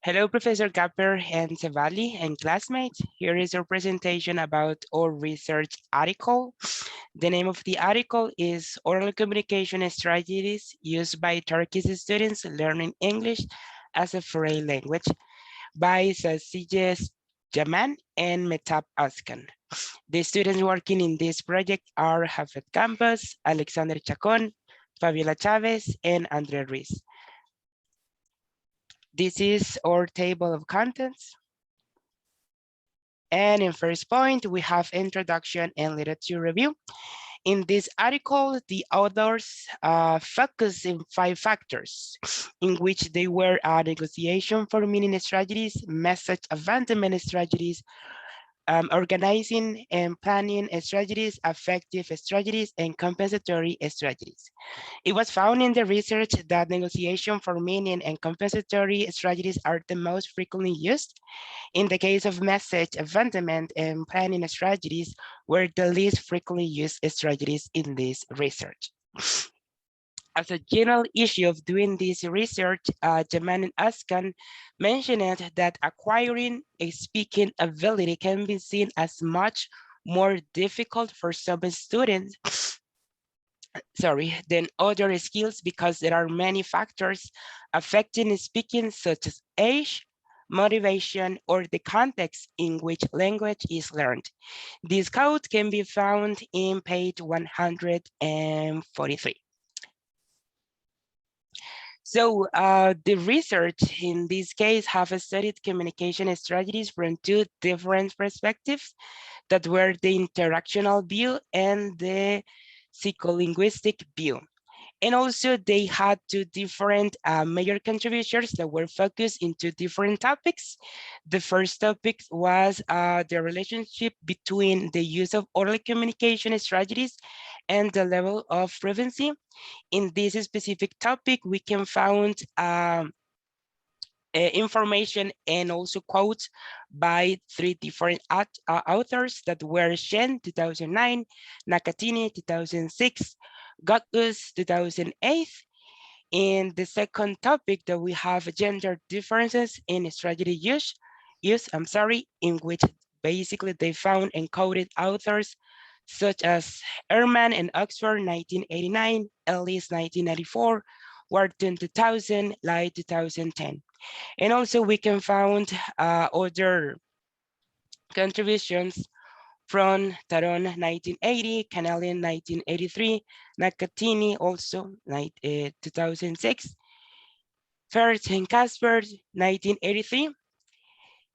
Hello, Professor Kapper and Savali and classmates. Here is our presentation about our research article. The name of the article is Oral Communication Strategies Used by Turkish Students Learning English as a Foreign Language by Sasijes Jaman and Metap Askan. The students working in this project are Jafet Campos, Alexander Chacon, Fabiola Chavez, and Andre Ruiz. This is our table of contents. And in first point, we have introduction and literature review. In this article, the authors focus in 5 factors in which they were negotiation for meaning strategies, message abandonment strategies, organizing and planning strategies, effective strategies, and compensatory strategies. It was found in the research that negotiation for meaning and compensatory strategies are the most frequently used. In the case of message abandonment and planning strategies were the least frequently used strategies in this research. As a general issue of doing this research, Jaman and Askan mentioned that acquiring a speaking ability can be seen as much more difficult for some students than other skills because there are many factors affecting speaking, such as age, motivation, or the context in which language is learned. This code can be found in page 143. So the research in this case have studied communication strategies from 2 different perspectives that were the interactional view and the psycholinguistic view. And also they had 2 different major contributors that were focused into different topics. The first topic was the relationship between the use of oral communication strategies and the level of fluency. In this specific topic, we can find information and also quotes by 3 different authors that were Shen, 2009, Nakatini, 2006, Gotgus, 2008. In the second topic that we have gender differences in strategy use, in which basically they found and quoted authors such as Ehrman and Oxford, 1989, Ellis, 1994, Wharton, 2000, Lai, 2010. And also we can find other contributions from Taron, 1980, Canalian, 1983, Nakatini, also 2006, Ferret and Casper, 1983.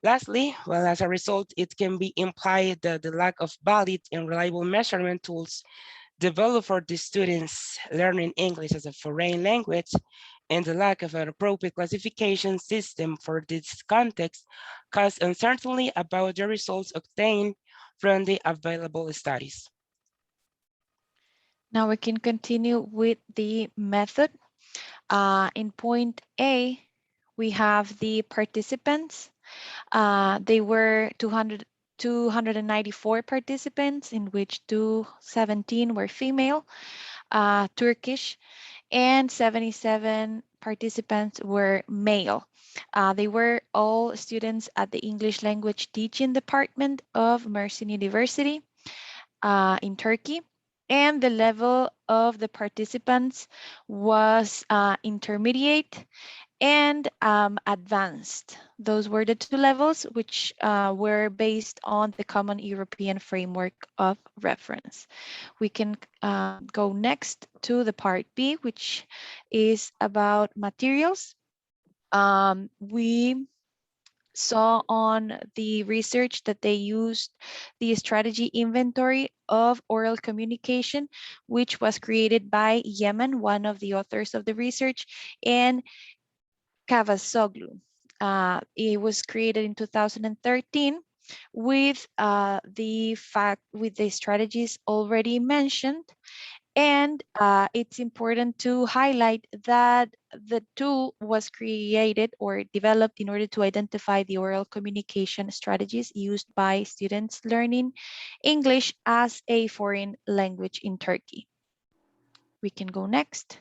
Lastly, well, as a result, it can be implied that the lack of valid and reliable measurement tools developed for the students learning English as a foreign language and the lack of an appropriate classification system for this context cause uncertainty about the results obtained from the available studies. Now we can continue with the method. In point A, we have the participants. They were 294 participants, in which 217 were female, Turkish, and 77 participants were male. They were all students at the English Language Teaching Department of Mersin University in Turkey. And the level of the participants was intermediate and advanced. Those were the 2 levels which were based on the Common European Framework of Reference. We can go next to the part B, which is about materials. We saw on the research that they used the strategy inventory of oral communication, which was created by Yemen, one of the authors of the research, and Cavazoglu. It was created in 2013 with the strategies already mentioned. And it's important to highlight that the tool was created or developed in order to identify the oral communication strategies used by students learning English as a foreign language in Turkey. We can go next.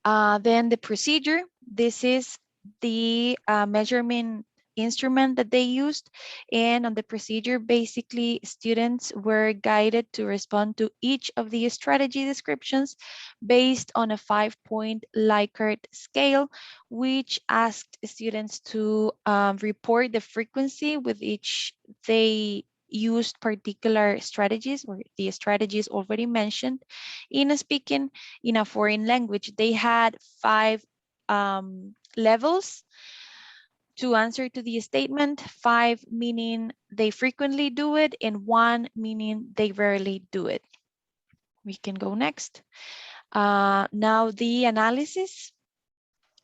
Then the procedure. This is the measurement instrument that they used. And on the procedure, basically students were guided to respond to each of the strategy descriptions based on a 5-point Likert scale, which asked students to report the frequency with which they used particular strategies or the strategies already mentioned in speaking in a foreign language. They had 5 levels to answer to the statement, 5 meaning they frequently do it, and 1 meaning they rarely do it. We can go next. Now the analysis.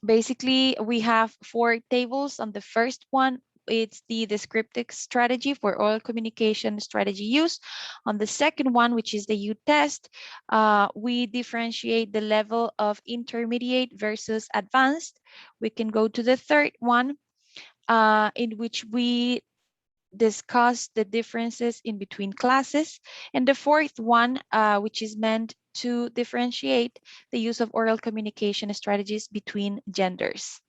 Basically, we have 4 tables. On the first one, it's the descriptive strategy for oral communication strategy use. On the second one, which is the U test, we differentiate the level of intermediate versus advanced. We can go to the third one, in which we discuss the differences in between classes. And the fourth one, which is meant to differentiate the use of oral communication strategies between genders.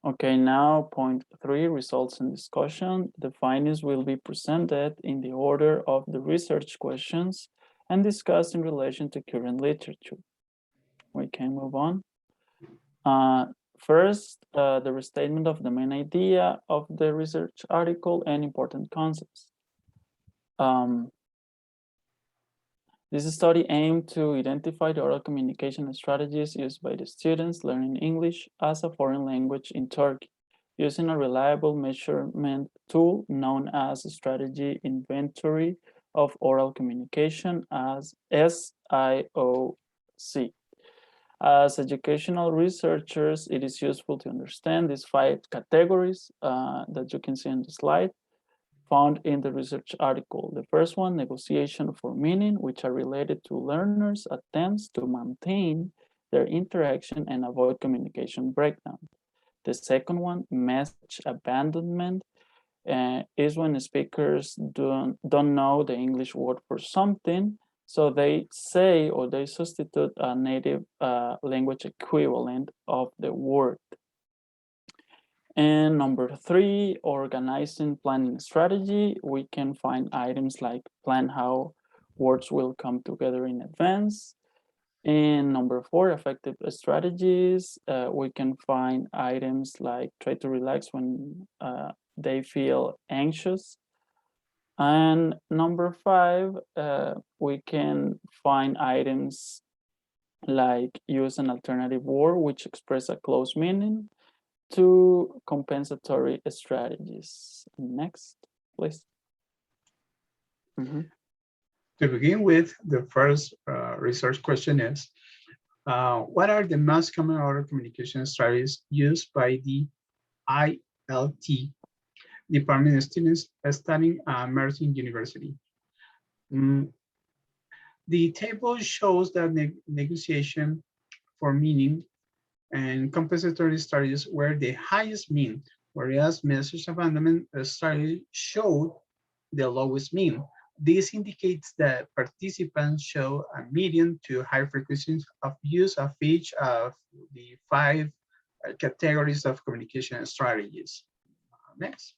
Okay, now point 3, results and discussion. The findings will be presented in the order of the research questions and discussed in relation to current literature. We can move on. First, the restatement of the main idea of the research article and important concepts. This study aimed to identify the oral communication strategies used by the students learning English as a foreign language in Turkey, using a reliable measurement tool known as Strategy Inventory of Oral Communication as SIOC. As educational researchers, it is useful to understand these 5 categories that you can see on the slide found in the research article. The first one, negotiation for meaning, which are related to learners' attempts to maintain their interaction and avoid communication breakdown. The second one, message abandonment, is when speakers don't know the English word for something, so they say or they substitute a native language equivalent of the word. And number 3, organizing planning strategy. We can find items like plan how words will come together in advance. And number 4, effective strategies. We can find items like try to relax when they feel anxious. And number 5, we can find items like use an alternative word which express a close meaning to compensatory strategies. Next, please. To begin with, the first research question is, what are the most common oral communication strategies used by the ILT department of students studying Mersin University? The table shows that negotiation for meaning and compensatory strategies were the highest mean, whereas message abandonment strategy showed the lowest mean. This indicates that participants show a medium to high frequencies of use of each of the 5 categories of communication strategies. Next.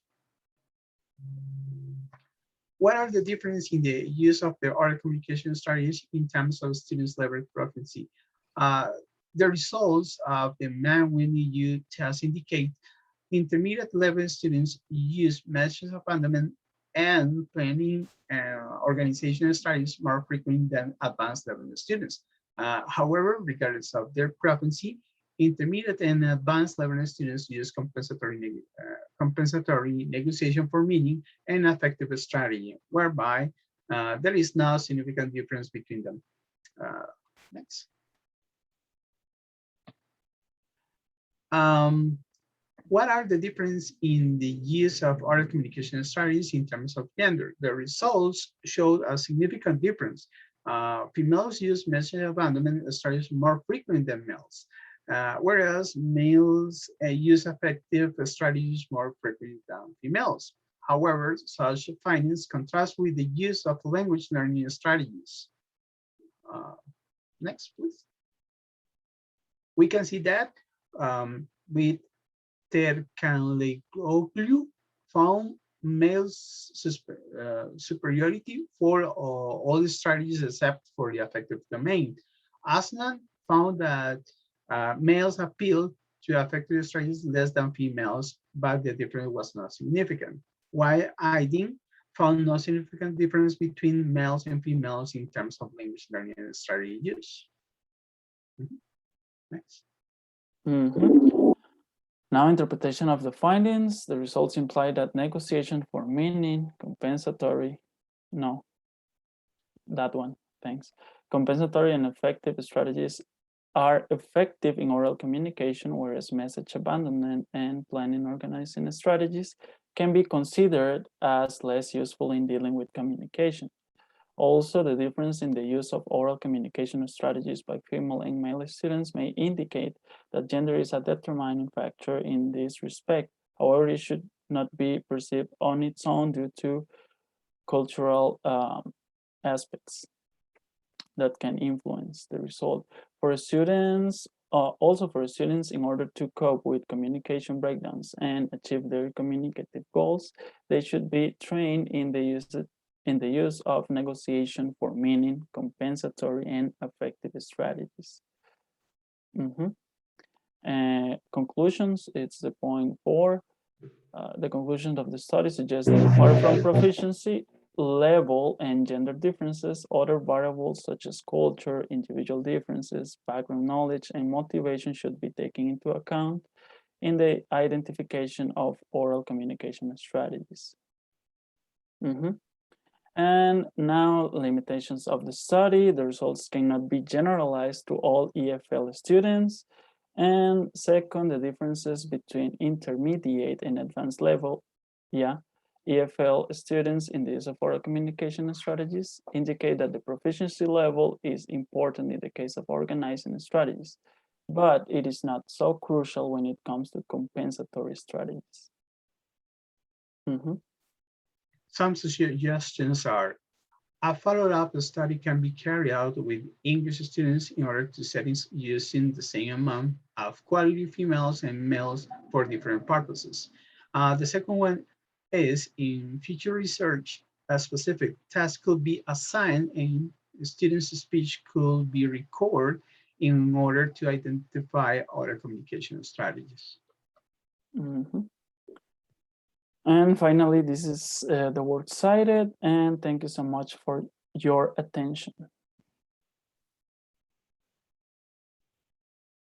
What are the differences in the use of the oral communication strategies in terms of students' level proficiency? The results of the Man-Winnie-U test indicate intermediate level students use message abandonment and planning organizational strategies more frequently than advanced level students. However, regardless of their proficiency, intermediate and advanced level students use compensatory negotiation for meaning and effective strategy, whereby there is no significant difference between them. Next. What are the differences in the use of oral communication strategies in terms of gender? The results showed a significant difference. Females use message abandonment strategies more frequently than males, whereas males use effective strategies more frequently than females. However, such findings contrast with the use of language learning strategies. Next, please. We can see that with Tercanlegloglu found male superiority for all the strategies except for the affective domain. Asnan found that males appeal to affective strategies less than females, but the difference was not significant. While Aydin found no significant difference between males and females in terms of language learning and strategy use. Next. Now, interpretation of the findings. The results imply that negotiation for meaning, compensatory, no, that one, thanks. Compensatory and effective strategies are effective in oral communication, whereas message abandonment and planning organizing strategies can be considered as less useful in dealing with communication. Also, the difference in the use of oral communication strategies by female and male students may indicate that gender is a determining factor in this respect. However, it should not be perceived on its own due to cultural aspects that can influence the result. For students, also for students, in order to cope with communication breakdowns and achieve their communicative goals, they should be trained in the use of negotiation for meaning, compensatory, and effective strategies. Conclusions, it's the point 4. The conclusions of the study suggest that apart from proficiency level and gender differences, other variables such as culture, individual differences, background knowledge, and motivation should be taken into account in the identification of oral communication strategies. And now, limitations of the study. The results cannot be generalized to all EFL students. And second, the differences between intermediate and advanced level, EFL students in the use of oral communication strategies indicate that the proficiency level is important in the case of organizing strategies, but it is not so crucial when it comes to compensatory strategies. Some suggestions are: a follow-up study can be carried out with English students in order to settings using the same amount of quality females and males for different purposes. The second one is, in future research, a specific task could be assigned and students' speech could be recorded in order to identify other communication strategies. And finally, this is the work cited, and thank you so much for your attention.